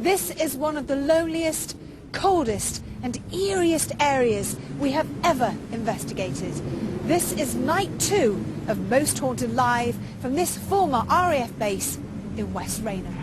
This is one of the loneliest, coldest and eeriest areas we have ever investigated. This is night 2 of Most Haunted Live from this former RAF base in West Raynham.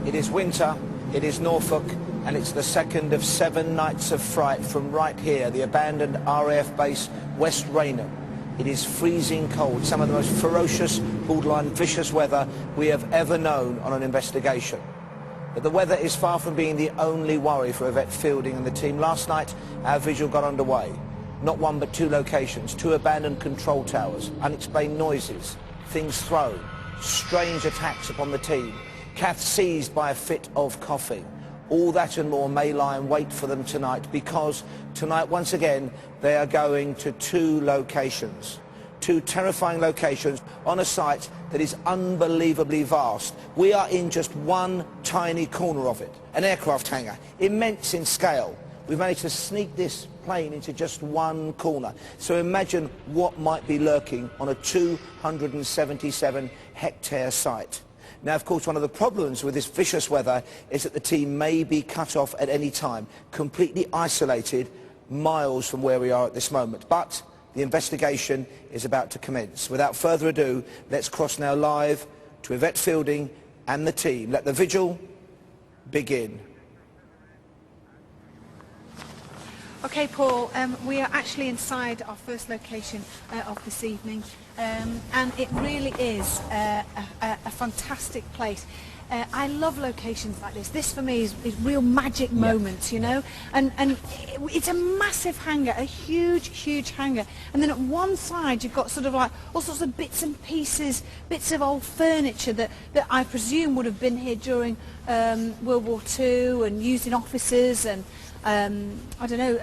It is winter, it is Norfolk, and it's the second of 7 nights of fright from right here, the abandoned RAF base, West Raynham. It is freezing cold, some of the most ferocious, borderline vicious weather we have ever known on an investigation. But the weather is far from being the only worry for Yvette Fielding and the team. Last night, our vigil got underway. Not one but 2 locations, 2 abandoned control towers, unexplained noises, things thrown, strange attacks upon the team. Kath seized by a fit of coughing. All that and more may lie in wait for them tonight, because tonight, once again, they are going to 2 locations. 2 terrifying locations on a site that is unbelievably vast. We are in just one tiny corner of it, an aircraft hangar, immense in scale. We've managed to sneak this plane into just one corner. So imagine what might be lurking on a 277-hectare site. Now, of course, one of the problems with this vicious weather is that the team may be cut off at any time, completely isolated, miles from where we are at this moment. But the investigation is about to commence. Without further ado, let's cross now live to Yvette Fielding and the team. Let the vigil begin. Okay, Paul, we are actually inside our first location of this evening, and it really is a fantastic place. I love locations like this. This for me is real magic moments, you know, and it's a massive hangar, a huge hangar, and then at one side you've got sort of like all sorts of bits and pieces, bits of old furniture that I presume would have been here during World War II and used in offices and I don't know,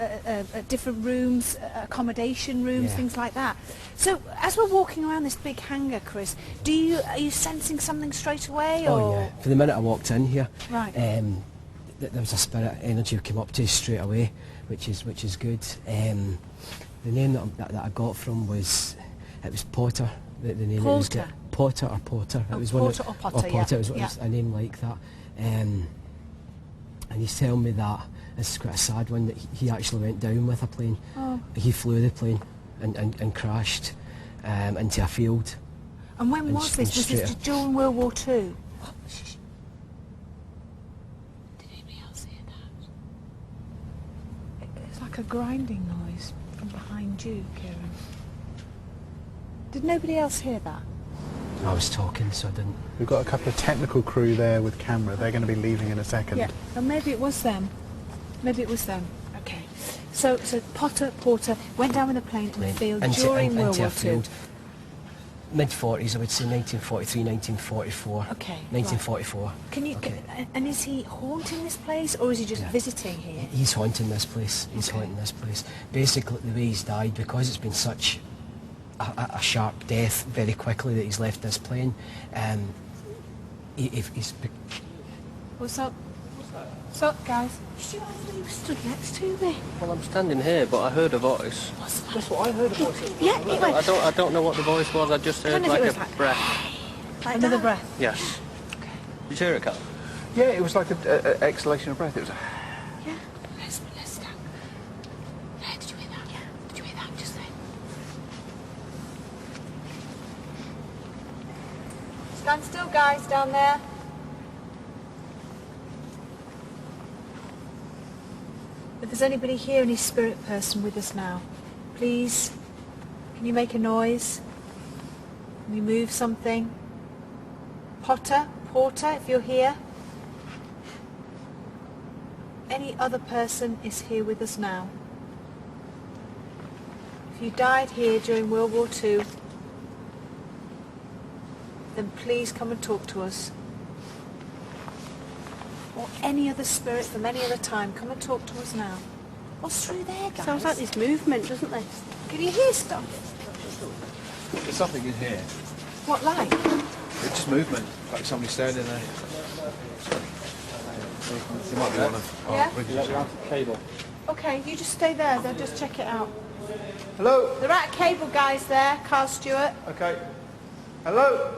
different rooms, accommodation rooms, things like that. So, as we're walking around this big hangar, Chris, are you sensing something straight away? Or? Oh yeah, for the minute I walked in here, right. There was a spirit energy that came up to us straight away, which is good. The name that I got from was Potter. The name Porter? Potter or Potter. Oh, it was Porter or Potter, Potter. yeah. It was a name like that. And he's telling me that this is quite a sad one, that he actually went down with a plane. Oh. He flew the plane and crashed into a field. And when was this? Was this during World War II? Oh, shh. Did anybody else hear that? It's like a grinding noise from behind you, Kieran. Did nobody else hear that? I was talking, so I didn't. We've got a couple of technical crew there with camera. They're going to be leaving in a second. Yeah, and maybe it was them. Maybe it was them. Okay. So Porter went down with a plane in a field during World War II. Mid-40s, I would say 1943, 1944. Okay. 1944. Right. Can you? Okay. And is he haunting this place, or is he just visiting here? He's haunting this place. He's haunting this place. Basically, the way he's died, because it's been such a sharp death very quickly that he's left this plane. He's. What's up? What's up, guys? You stood next to me. Well, I'm standing here, but I heard a voice. What's that? That's what I heard. Yeah, I don't know what the voice was. I just heard like a breath. Like another breath. Yes. Okay. Did you hear it, Cal? Yeah, it was like an exhalation of breath. It was. Yeah. Let's stand. Yeah, did you hear that? Yeah. Did you hear that just then? Stand still, guys, down there. If there's anybody here, any spirit person with us now, please, can you make a noise? Can you move something? Porter, if you're here. Any other person is here with us now. If you died here during World War II, then please come and talk to us. or any other spirit from any other time, come and talk to us now. What's through there, guys? Sounds like there's movement, doesn't it? Can you hear stuff? There's something in here. What, like? It's just movement, like somebody standing there. It might be one of our Yeah? regulars. Cable. Okay, you just stay there, they'll just check it out. Hello? The rat cable guy's there, Carl Stewart. Okay. Hello?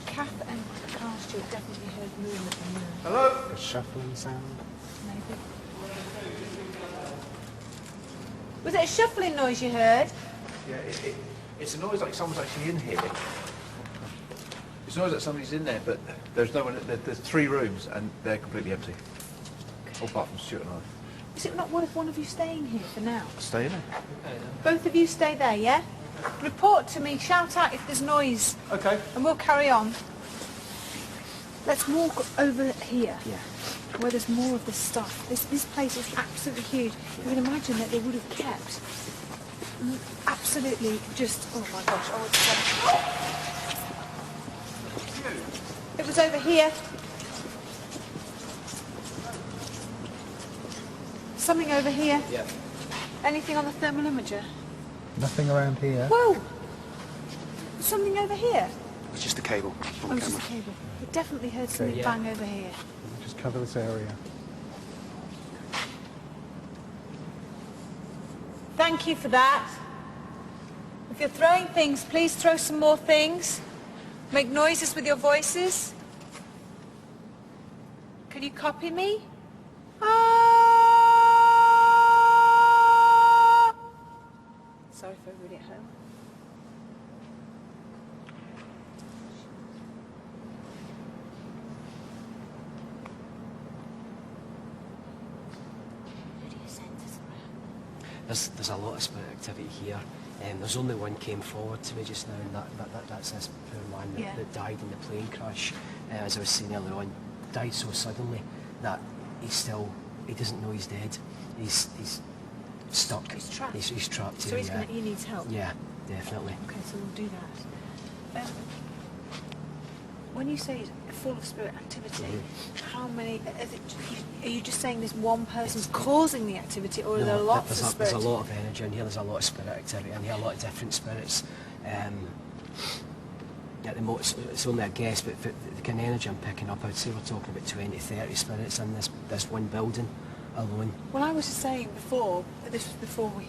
Kath and Carl Stewart definitely heard movement in there. Hello? A shuffling sound. Maybe. Was it a shuffling noise you heard? Yeah, it's a noise like someone's actually in here. It's a noise like somebody's in there, but there's no one. There's 3 rooms and they're completely empty. All apart from Stuart and I. Is it not worth one of you staying here for now? Stay in there. Both of you stay there, yeah? Report to me, shout out if there's noise, Okay. and we'll carry on. Let's walk over here, Yeah. where there's more of this stuff. This place is absolutely huge. You can imagine that they would have kept absolutely just, oh my gosh, oh, it was over here. Something over here. Yeah. Anything on the thermal imager? Nothing around here. Whoa! Something over here. It's just a cable on Oh, the it's just camera. a cable. We definitely heard something yeah. bang over here. Just cover this area. Thank you for that. If you're throwing things, please throw some more things. Make noises with your voices. Can you copy me? Ah! Sorry if I read it home. Who do you send this around? There's a lot of spirit activity here. There's only one came forward to me just now, and that's this poor man that, Yeah. that died in the plane crash. As I was saying earlier on, died so suddenly that he doesn't know he's dead. He's stuck. He's trapped. He's trapped So here. he needs help. Yeah, definitely. Okay, so we'll do that. When you say it's full of spirit activity, how many? Are you just saying this one person's causing the activity, or are there lots of there's spirits? a lot of energy in here. There's a lot of spirit activity in here. A lot of different spirits. At the moment, it's only a guess, but the kind of energy I'm picking up, I'd say we're talking about 20, 30 spirits in this one building alone. Well, I was just saying before. This was before we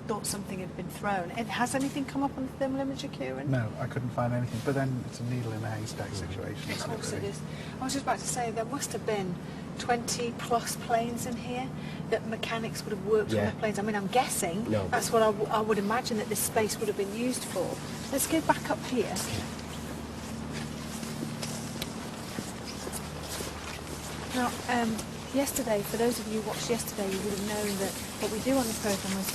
thought something had been thrown. Has anything come up on the thermal imager, Kieran? No, I couldn't find anything. But then it's a needle in a haystack situation. Of isn't course it really? is. I was just about to say there must have been 20 plus planes in here that mechanics would have worked on Yeah. the planes. I mean, I'm guessing No. that's what I would imagine that this space would have been used for. Let's go back up here. Now, yesterday, for those of you who watched yesterday, you would have known that what we do on the programme is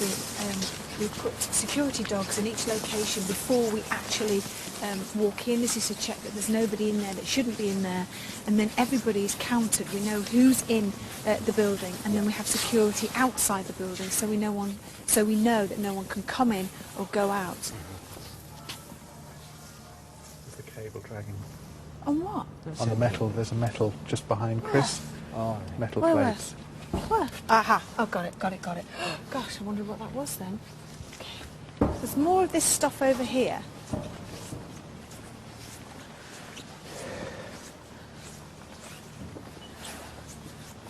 we put security dogs in each location before we actually walk in. This is to check that there's nobody in there that shouldn't be in there, and then everybody is counted. We know who's in the building, and then we have security outside the building, so we know that no one can come in or go out. There's the cable dragging. On what? On the metal, there's a metal just behind Chris. Oh, right. Metal Where? plates. Where? Aha! Oh, got it. Gosh, I wondered what that was then. Okay. There's more of this stuff over here.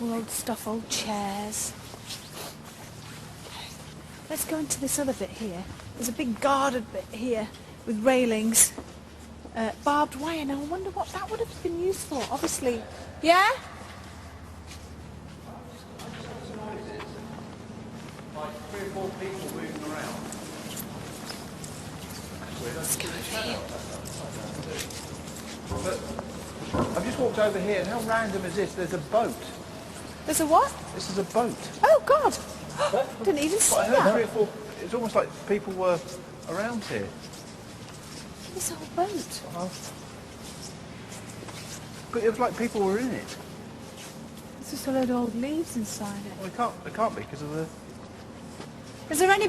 All old stuff, old chairs. Okay. Let's go into this other bit here. There's a big guarded bit here with railings. Barbed wire. Now I wonder what that would have been used for. Obviously, yeah? Like 3 or 4 people moving around. Let's go over here. But I've just walked over here, and how random is this? There's a boat. There's a what? This is a boat. Oh, God! Didn't even see But I heard that. 3 or 4. It's almost like people were around here. This whole boat. But it was like people were in it. There's just a load of old leaves inside it. Well, it can't be because of the. Is there any